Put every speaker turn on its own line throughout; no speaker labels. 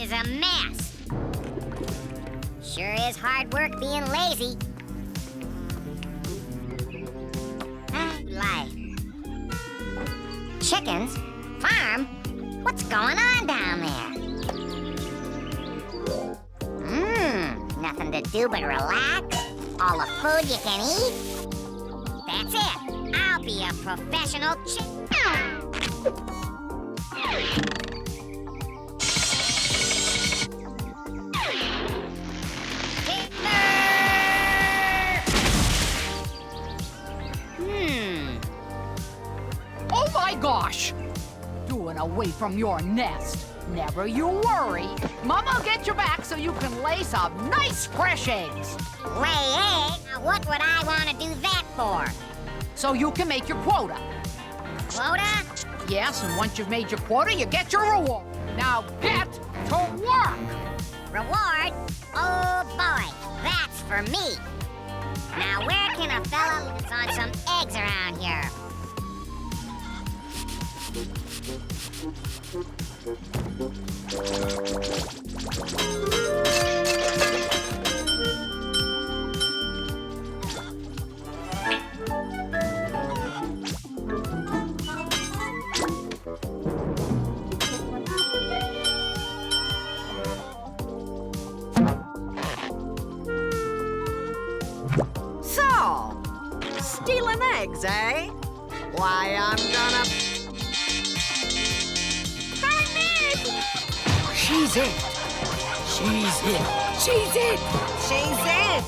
is a mess. Sure is hard work being lazy. Life. Chickens? Farm? What's going on down there? Nothing to do but relax. All the food you can eat. That's it. I'll be a professional
Oh my gosh! Doing away from your nest. Never you worry. Mama'll get you back so you can lay some nice fresh eggs.
Lay eggs? Now what would I want to do that for?
So you can make your quota.
Quota?
Yes, and once you've made your quota, you get your reward. Now get to work!
Reward? Oh boy, that's for me. Now where can a fella live on some eggs around here?
So, stealing eggs, eh? Why, I'm gonna...
She's it. She's it. She's it.
She's it!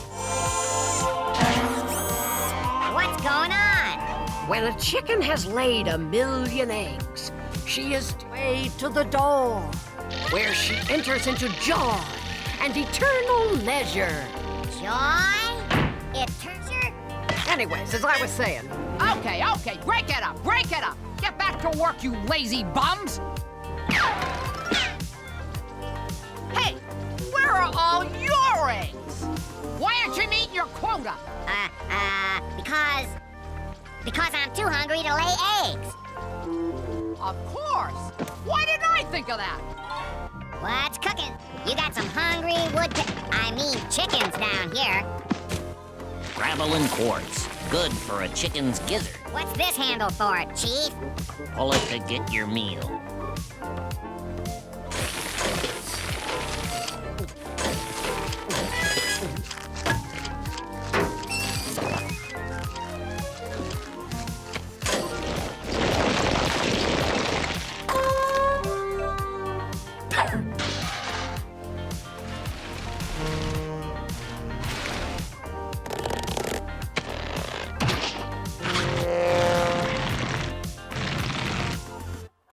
What's going on?
When a chicken has laid 1,000,000 eggs, she is way to the door, where she enters into joy and eternal leisure.
Joy? It turns her?
Anyways, as I was saying,
Okay, break it up, break it up. Get back to work, you lazy bums. Hey, where are all your eggs? Why aren't you meeting your quota?
Because I'm too hungry to lay eggs.
Of course. Why didn't I think of that?
What's cooking? You got some hungry chickens down here.
Gravel and quartz. Good for a chicken's gizzard.
What's this handle for, Chief?
Pull it to get your meal.